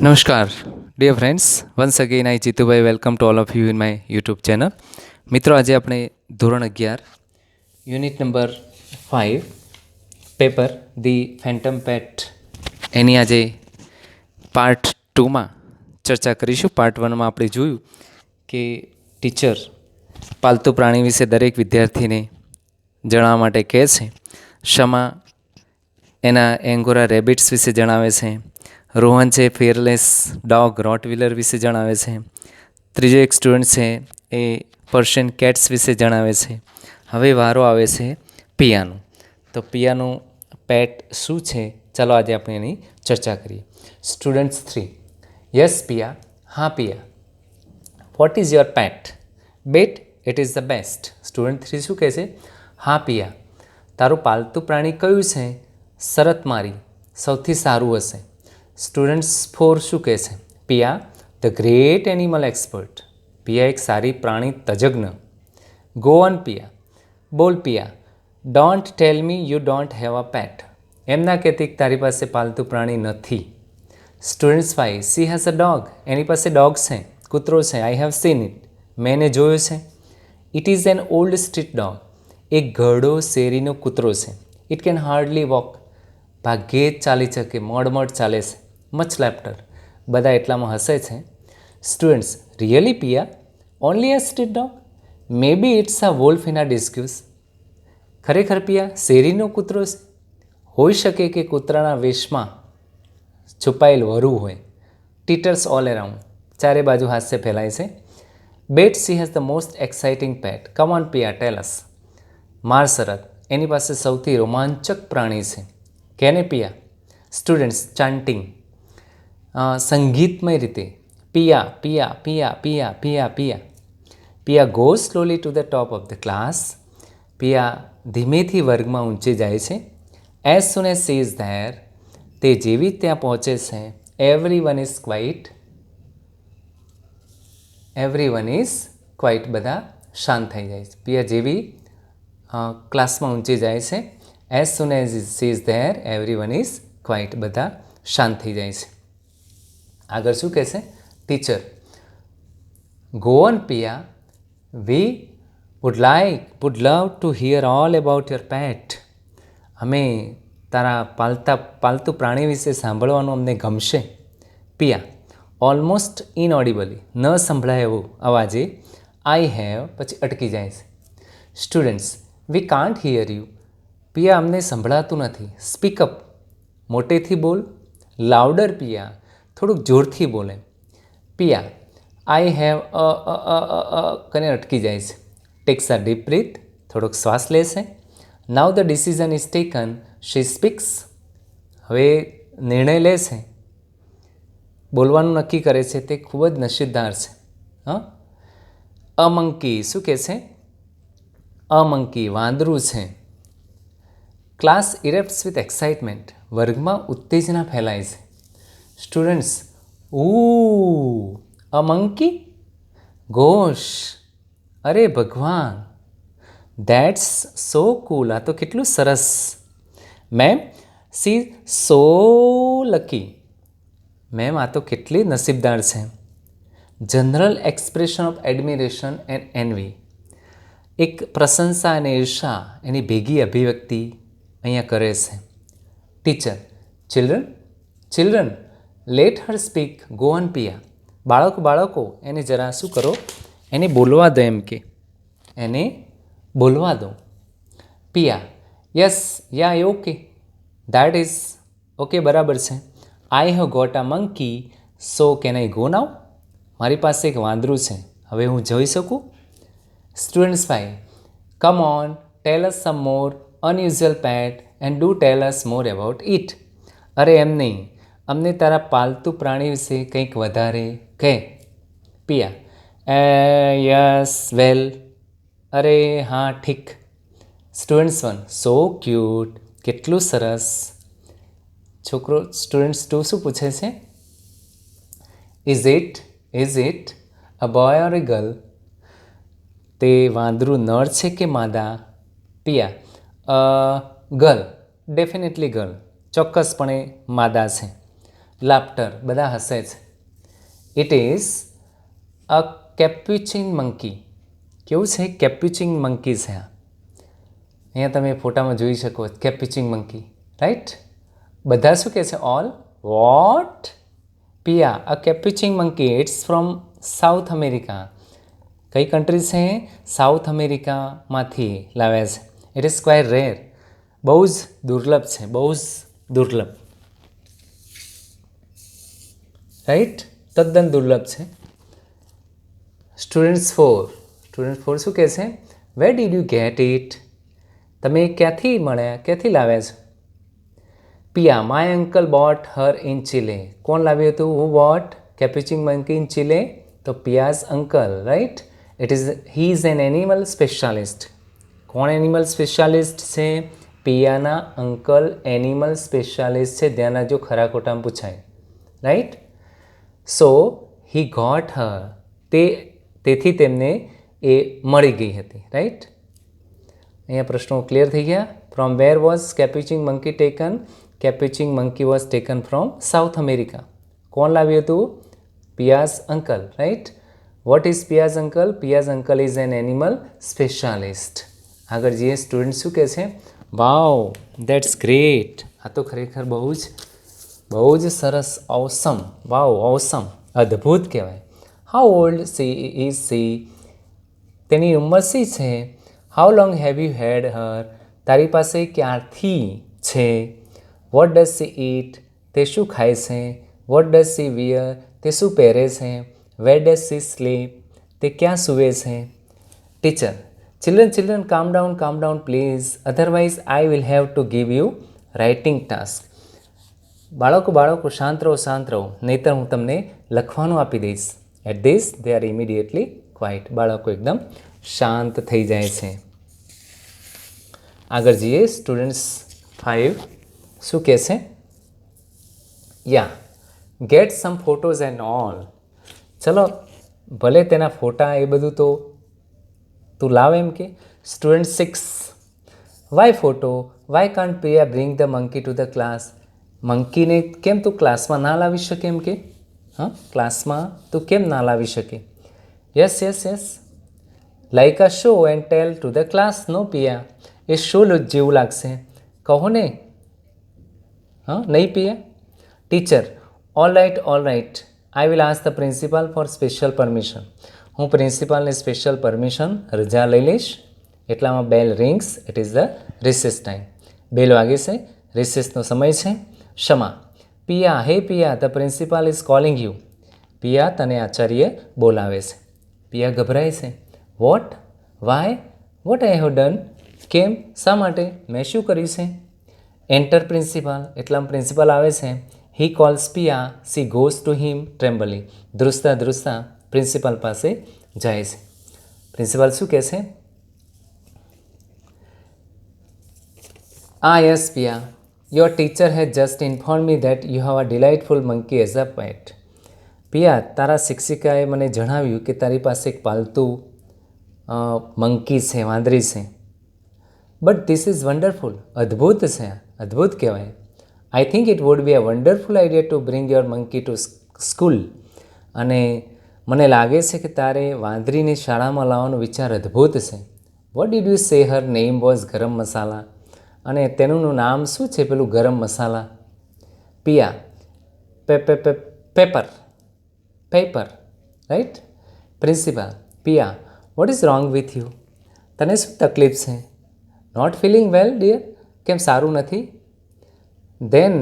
Namaskar, dear friends. Once again, I Jitubai welcome to all of you in my YouTube channel. મિત્રો આજે આપણે ધોરણ 11 unit number 5 paper the phantom pet એની આજે part 2માં ચર્ચા કરીશું. પાર્ટ 1માં આપણે જોયું કે ટીચર પાલતુ પ્રાણી વિશે દરેક વિદ્યાર્થીને જણાવવા માટે કહે છે. શમા એના એંગોરા રેબિટ્સ વિશે જણાવે છે. રોહન છે ફિયરલેસ ડોગ રોટવિલર વિશે જણાવે છે. ત્રીજો એક સ્ટુડન્ટ છે એ પર્શિયન કેટ્સ વિશે જણાવે છે. હવે વારો આવે છે પિયાનો. તો પિયાનું પેટ શું છે, ચાલો આજે આપણે એની ચર્ચા કરીએ. સ્ટુડન્ટ્સ 3. યસ પિયા. હા Piya. What is your pet? But it is the best. Student 3 શું કહે છે? હા પિયા, તારું પાલતુ પ્રાણી કયું છે? શરત મારી, સૌથી સારું હશે. સ્ટુડન્ટ્સ 4 શું કહે છે? Piya the great animal expert. Piya એક સારી પ્રાણી તજજ્ઞ. Go on Piya. બોલ Piya. Don't tell me you don't have a pet. એમ ના કહેતી કે તારી પાસે પાલતુ પ્રાણી નથી. Students 5 she has a dog. એની પાસે ડોગ છે, કૂતરો છે. I have seen it. મેં એને જોયો છે. It is an old street dog. એક ઘરડો શેરીનો કૂતરો છે. It can hardly walk. ભાગ્યે જ ચાલી શકે, મોડ ચાલે છે. Much laughter. બધા એટલામાં હસે છે. Students really Piya? Only a street dog? Maybe it's a wolf in a disguise. ખરેખર પિયા શેરીનો કૂતરો છે? હોઈ શકે કે કૂતરાના વેશમાં છુપાયેલ વરુ હોય. Titters all around. ચારે બાજુ હાસ્ય ફેલાય છે. But she has the most exciting pet. Come on Piya tell us. માર શરત. એની પાસે સૌથી રોમાંચક પ્રાણી છે. કેને પિયા? Students chanting. સંગીતમય રીતે. Piya Piya Piya Piya Piya Piya. Piya go slowly to the top of the class. Piya ધીમેથી વર્ગમાં ઊંચે જાય છે. As soon as she is there. તે જેવી ત્યાં પહોંચે છે. Everyone is quiet. બધા શાંત થઈ જાય છે. પિયા જેવી ક્લાસમાં ઊંચી જાય છે. As soon as she is there everyone is quiet. બધા શાંત થઈ જાય છે. આગળ શું કહેશે? Teacher go on Piya. We would love to hear all about your pet. અમે તારા પાલતુ પ્રાણી વિશે સાંભળવાનું અમને ગમશે. Piya almost inaudibly. ન સંભળાય એવું અવાજે આઈ હેવ પછી અટકી જાય છે. Students we can't hear you. Piya અમને સંભળાતું નથી. સ્પીકઅપ. મોટેથી બોલ. લાઉડર પિયા. થોડુંક જોરથી બોલે. પિયા આઈ હેવ કરીને અટકી જાય છે. Takes a deep breath. થોડોક શ્વાસ લેશે. Now the decision is taken. She speaks. હવે નિર્ણય લેશે, બોલવાનું નક્કી કરે છે. તે ખૂબ જ નસીબદાર છે. અ મંકી શું કહે છે? અ મંકી વાંદરું છે. Class erupts with excitement. વર્ગમાં ઉત્તેજના ફેલાય છે. Students a monkey? ગોશ, અરે ભગવાન, ધેટ્સ સો કૂલ. આ તો કેટલું સરસ. Ma'am she so lucky. Ma'am આ તો કેટલી નસીબદાર છે. General expression of admiration and envy. એક પ્રશંસા અને ઈર્ષા એની ભેગી અભિવ્યક્તિ અહીંયા કરે છે. Teacher children let her speak. Go on Piya. બાળકો એને જરા શું કરો, એને બોલવા દો. એમ કે એને બોલવા દો. Piya yes yeah okay. That is okay, બરાબર છે. I have got a monkey so can I go now. મારી પાસે એક વાંદરું છે, હવે હું જઈ શકું? Students 5 come on tell us some more unusual pet and do tell us more about it. અરે એમ નહીં, અમને તારા પાલતુ પ્રાણી વિશે કંઈક વધારે કહે. Piya yes well. અરે હા ઠીક. Students 1 so cute. કેટલું સરસ. છોકરો સ્ટુડન્ટ્સ 2 શું પૂછે છે? Is it a boy or a girl? તે વાંદરું નર છે કે માદા? પિયા ગર્લ. Definitely girl. ચોક્કસપણે માદા છે. લાફ્ટર, બધા હસે છે. It is a capuchin monkey. કેવું છે? કેપ્યુચિન મંકી છે આ. અહીંયા તમે ફોટામાં જોઈ શકો કેપ્યુચિન મંકી, રાઈટ? બધા શું કહે છે? All what? Piya, a capuchin monkey it's from South America. કઈ કન્ટ્રી છે? સાઉથ અમેરિકામાંથી લાવ્યા છે. It is quite rare. બહુ જ દુર્લભ છે, બહુ જ દુર્લભ, રાઈટ? તદ્દન દુર્લભ છે. સ્ટુડન્ટ્સ 4 શું કહે છે? Where did you get it? તમે ક્યાંથી મળ્યા, ક્યાંથી લાવ્યા છો? Piya, my uncle bought her in Chile. કોણ લાવ્યું હતું? Who bought capuchin monkey in Chile? તો Piya's uncle, right? He is an animal specialist. કોણ એનિમલ સ્પેશિયાલિસ્ટ છે? પિયાના અંકલ એનિમલ સ્પેશિયાલિસ્ટ છે. ધ્યાન રાખજો, ખરા ખોટામાં પૂછાય, રાઈટ? સો હી ગોટ હર. તેથી તેમને એ મળી ગઈ હતી, રાઈટ? અહીંયા પ્રશ્નો ક્લિયર થઈ ગયા. From where was capuchin monkey taken? Capuchin monkey was taken from South America. કોણ લાવ્યું હતું? Piya's uncle, right? What is Piya's uncle? Piya's uncle is an animal specialist. આગળ જઈએ. સ્ટુડન્ટ શું કહે છે? Wow, that's great. આ તો ખરેખર બહુ જ સરસ. ઓસમ. વાવ, ઓસમ, અદ્ભુત કહેવાય. How old is she? તેની ઉંમર શી છે? How long have you had her? તારી પાસે ક્યારથી છે? What does she eat? તે શું ખાય છે? What does she wear? તે શું પહેરે છે? Where does she sleep? તે ક્યાં સૂવે છે? Teacher, children calm down please, otherwise I will have to give you writing task. બાળકો શાંત રહો, નહીંતર હું તમને લખવાનું આપી દઈશ. At this they are immediately quite. બાળકો એકદમ શાંત થઈ જાય છે. આગળ જઈએ. સ્ટુડન્ટ્સ 5 શું કહે છે? Yeah, get some photos and all. ચલો, ભલે તેના ફોટા એ બધું તો તું લાવ એમ કે. Student 6, why photo? Why can't Piya bring the monkey to the class? મંકીને કેમ તું ક્લાસમાં ના લાવી શકે એમ કે? હા, ક્લાસમાં તું કેમ ના લાવી શકે? Yes, like a show and tell to the class. No Piya, એ શો જેવું લાગશે, કહો ને. હા, નહીં Piya? Teacher, all right, I will ask the principal for special permission. હું પ્રિન્સિપાલને સ્પેશિયલ પરમિશન, રજા લઈ લઈશ. એટલામાં bell rings. It is the recess time. Bell વાગે છે, રિસેસનો સમય છે. ક્ષમા. Piya, hey Piya, the principal is calling you. Piya, તને આચાર્ય બોલાવે છે. પિયા ગભરાય છે. What? Why? What I have done? કેમ? શા માટે? મેં શું કર્યું છે? Enter principal. એટલામાં પ્રિન્સિપાલ આવે છે. He calls Piya. She goes to him trembling. ધ્રુસતા પ્રિન્સિપાલ પાસે જાય છે. પ્રિન્સિપાલ શું કહે છે? Yes Piya, your teacher has just inform me that you have a delightful monkey as a pet. Piya, તારા શિક્ષિકાએ મને જણાવ્યું કે તારી પાસે એક પાલતુ મંકી છે, વાંદરી છે. But this is wonderful. અદ્ભુત છે, અદ્ભુત કહેવાય. I think it would be a wonderful idea to bring your monkey to school. અને મને લાગે છે કે તારે વાંદરીને શાળામાં લાવવાનો વિચાર અદ્ભુત છે. What did you say Har name was ગરમ મસાલા? અને તેનું નામ શું છે, પેલું garam masala? Piya, pepper, right? Principal, Piya, what is wrong with you? તને શું તકલીફ છે? Not feeling well dear? કેમ સારું નથી? Then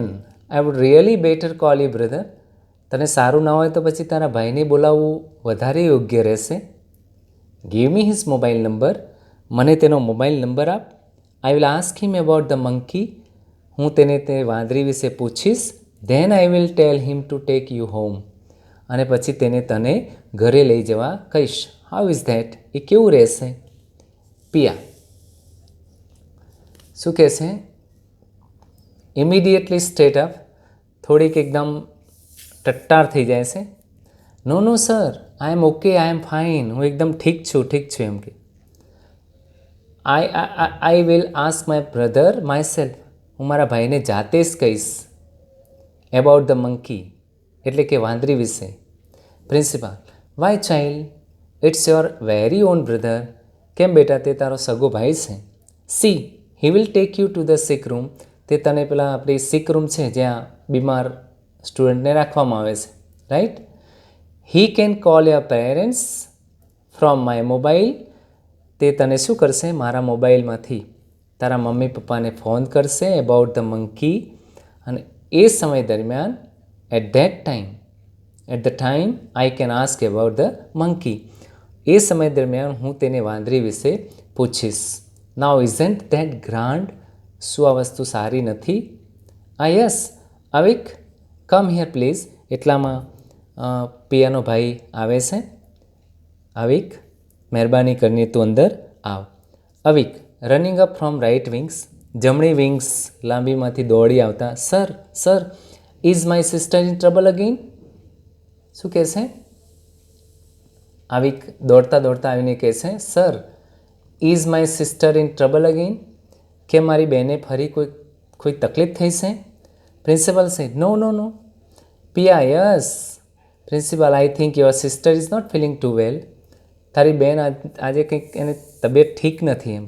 I would really better call you brother. તને સારું ના હોય તો પછી તારા ભાઈને બોલાવવું વધારે યોગ્ય રહેશે. Give me his mobile number. મને તેનો મોબાઈલ નંબર આપ. આઈ will ask him about the monkey. હું તેને તે વાંદરી વિશે પૂછીશ. Than I will tail him to take you home. અને પછી તેને તને ઘરે લઈ જવા કહીશ. How is that? એ કેવું રહેશે? પિયા શું કહેશે? Immediately straight up. થોડીક એકદમ ટટ્ટાર થઈ જાય છે. No sir, I am okay, I am fine. હું એકદમ ઠીક છું એમ કે. I will ask my brother myself. હું મારા ભાઈને જાતે જ કહીશ. એબાઉટ ધ મંકી એટલે કે વાંદરી વિશે. Principal, why child, it's your very own brother. કેમ બેટા, તે તારો સગો ભાઈ છે. See, he will take you to the sick room. તે તને પેલા આપણી સિક રૂમ છે જ્યાં બીમાર સ્ટુડન્ટને રાખવામાં આવે છે, right. He can call your parents from my mobile. તે તને શું કરશે? મારા મોબાઈલમાંથી તારા મમ્મી પપ્પાને ફોન કરશે એબાઉટ ધ મંકી. અને એ સમય દરમિયાન at the time I can ask about the monkey. એ સમય દરમિયાન હું તેને વાંદરી વિશે પૂછીશ. Now isn't that grand. શું આ વસ્તુ સારી નથી? આ yes. Avik, come here please. એટલામાં પિયાનો ભાઈ આવે છે. અવિક, મહેરબાની કરીને તું અંદર આવ. Avik running up from right wings. જમણી વિંગ્સ લાંબીમાંથી દોડી આવતા, sir sir, is my sister in trouble again. શું કહેશે? અવિક દોડતા દોડતા આવીને કહેશે, sir, is my sister in trouble again. કે મારી બહેને ફરી કોઈ તકલીફ થઈ છે? Principal says, no no no. Piya, yes. Principal, I think your sister is not feeling too well. તારી બહેન આજે કંઈક એને તબિયત ઠીક નથી એમ.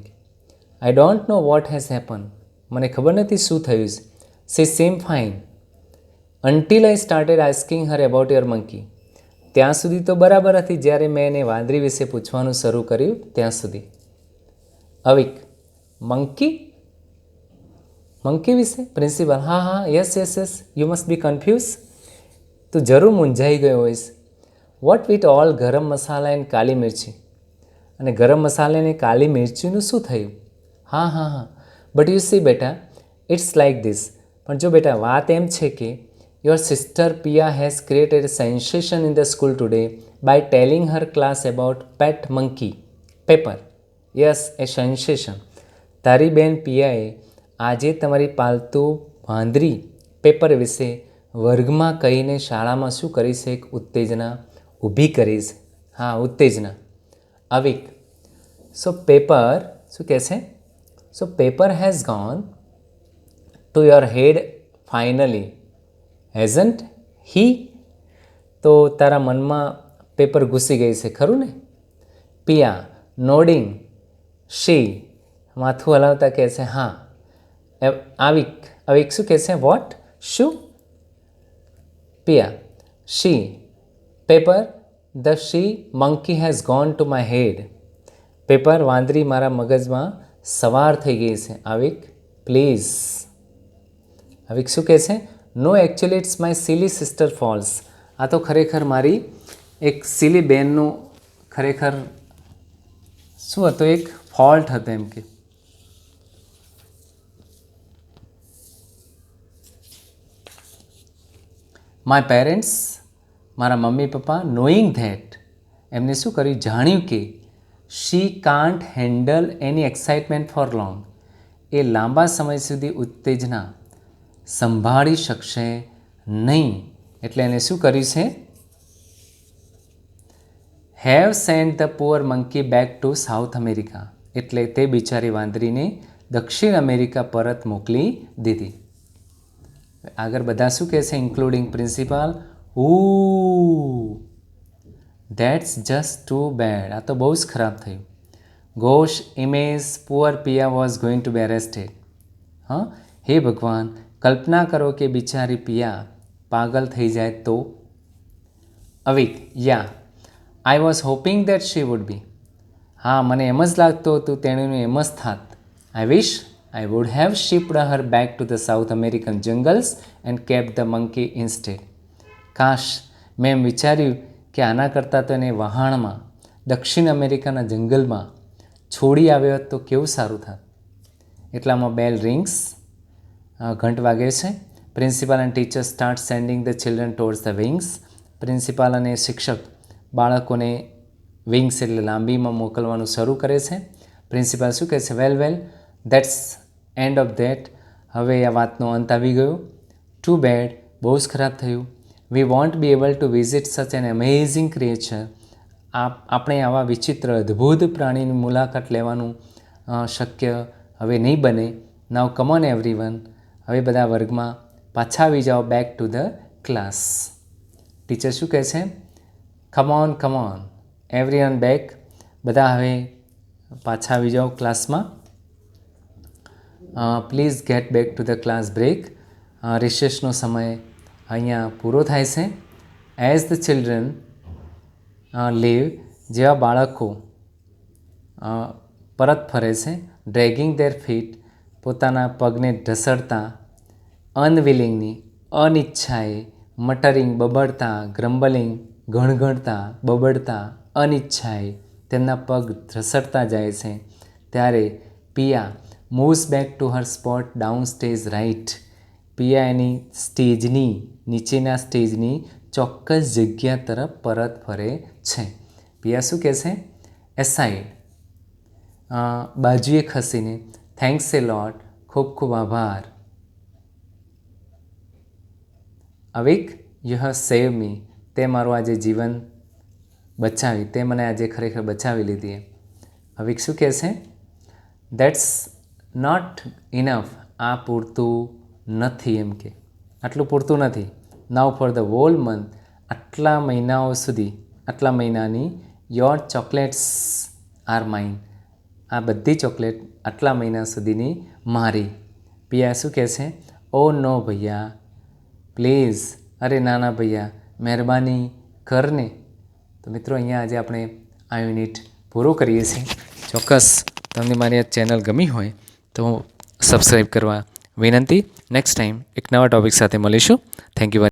I don't know what has happen. મને ખબર નથી શું થયું છે. She seem fine until I started asking her about your monkey. ત્યાં સુધી તો બરાબર હતી, જ્યારે મેં એને વાંદરી વિશે પૂછવાનું શરૂ કર્યું ત્યાં સુધી. અવિક, મંકી? મંકી વિશે? પ્રિન્સિપલ, હા હા, yes yes yes, you must be confuse. તું જરૂર મૂંઝાઈ ગયો હોઈશ. વોટ વિથ ઓલ ગરમ મસાલા એન્ડ કાલી મિર્ચી. અને ગરમ મસાલા અને કાલી મિર્ચીનું શું થયું? હા હા હા, બટ યુ સી બેટા, ઇટ્સ લાઇક ધીસ. પણ જો બેટા, વાત એમ છે કે your sister Piya has created sensation in the school today by telling her class about pet monkey paper. Yes, a sensation. તારી બહેન પિયાએ આજે તમારી પાલતુ વાંદરી પેપર વિશે વર્ગમાં કહીને શાળામાં શું કરી છે? એક ઉત્તેજના ઊભી કરી છે. હા, ઉત્તેજના. અવિક, સો પેપર શું કહે છે? So Pepper has gone to your head finally, hasn't he? તો તારા મનમાં પેપર ઘૂસી ગઈ છે, ખરું ને? પિયા નોડિંગ, શી માથું હલાવતા કહે છે, હા. અવિક, અવિક શું કહે છે? વોટ? શું? Piya, she Pepper, the she monkey has gone to my head. Pepper, વાંદરી મારા મગજમાં સવાર થઈ ગઈ છે. અવિક, પ્લીઝ. અવિક શું કહે છે? No, actually it's my silly sister falls. આ તો ખરેખર મારી એક સિલી બેનનું ખરેખર શું હતો? એક ફોલ્ટ હતો એમ કે. માય પેરેન્ટ્સ, મારા મમ્મી પપ્પા, નોઈંગ ધેટ, એમને શું કર્યું? જાણ્યું કે શી કાન્ટ હેન્ડલ એની એક્સાઇટમેન્ટ ફોર લોંગ, એ લાંબા સમય સુધી ઉત્તેજના સંભાળી શકશે નહીં. એટલે એને શું કર્યું છે? Have sent the poor monkey back to South America. એટલે તે બિચારી વાંદરીને દક્ષિણ અમેરિકા પરત મોકલી દીધી. આગળ બધા શું કહે છે? Including principal, that's just too bad. આ તો બહુ જ ખરાબ થયું. Gosh, imagine, poor Piya was going to be arrested. હા, હે ભગવાન, કલ્પના કરો કે બિચારી પિયા પાગલ થઈ જાય તો. Avik, yeah, I was hoping that she would be. હા, મને એમ જ લાગતું હતું તેણીનું એમ જ થાત. આઈ વિશ I would have shipped her back to the South American jungles and kept the monkey instead. કાશ મેં એમ વિચાર્યું કે આના કરતાં તો એને વહાણમાં દક્ષિણ અમેરિકાના જંગલમાં છોડી આવ્યો હોત તો કેવું સારું થાત. એટલામાં બેલ રિંગ્સ, ઘંટ વાગે છે. Principal and teacher start sending the children towards the wings. Principal અને શિક્ષક બાળકોને વિંગ્સ એટલે લાંબીમાં મોકલવાનું શરૂ કરે છે. પ્રિન્સિપાલ શું કહે છે? વેલ વેલ, ધેટ્સ એન્ડ ઓફ ધેટ. હવે આ વાતનો અંત આવી ગયો. ટુ બેડ, બહુ જ ખરાબ થયું. We won't be able to visit such an amazing creature. આપણે આવા વિચિત્ર અદ્ભુત પ્રાણીની મુલાકાત લેવાનું શક્ય હવે નહીં બને. Now come on everyone. હવે બધા વર્ગમાં પાછા આવી જાઓ, back to the class. Teacher શું કહે છે? Come on everyone back. બધા હવે પાછા આવી જાઓ ક્લાસમાં. Please get back to the class break. રિસેસનો સમય અહીંયા પૂરો થાય છે. એઝ ધ ચિલ્ડ્રન લીવ, જેવા બાળકો પરત ફરે છે. ડ્રેગિંગ ધેર ફીટ, પોતાના પગને ઢસડતા. અનવિલિંગની, અનિચ્છાએ. મટરિંગ, બબડતા. ગ્રમ્બલિંગ, ગણગણતા, બબડતા. અનિચ્છાએ તેમના પગ ઢસડતા જાય છે. ત્યારે Piya moves back to her spot down stage right. Piya એની સ્ટેજની, નીચેના સ્ટેજની ચોક્કસ જગ્યા તરફ પરત ફરે છે. પિયા શું કહે છે? એસાઇડ, બાજુએ ખસીને. થેન્ક્સ એ લોટ, ખૂબ ખૂબ આભાર. અવિક, યુ હેવ સેવ મી, તે મારું આજે જીવન બચાવી, તે મને આજે ખરેખર બચાવી લીધી. અવિક શું કહે છે? દેટ્સ નોટ ઇનફ, આ પૂરતું નથી. એમ કે આટલું પૂરતું નથી. નાઉ ફોર ધ હોલ મંથ, આટલા મહિનાઓ સુધી, આટલા મહિનાની. યોર ચોકલેટ્સ આર માઇન, આ બધી ચોકલેટ આટલા મહિના સુધીની મારી. પિયા શું કહે છે? ઓ નો ભૈયા, પ્લીઝ, અરે નાના ભૈયા, મહેરબાની કરને. તો મિત્રો, અહીંયા આજે આપણે આ યુનિટ પૂરો કરીએ છીએ. ચોક્કસ તમને મારી આ ચેનલ ગમી હોય તો સબસ્ક્રાઈબ કરવા વિનંતી. નેક્સ્ટ ટાઈમ એક નવા ટૉપિક સાથે મળીશું. Thank you.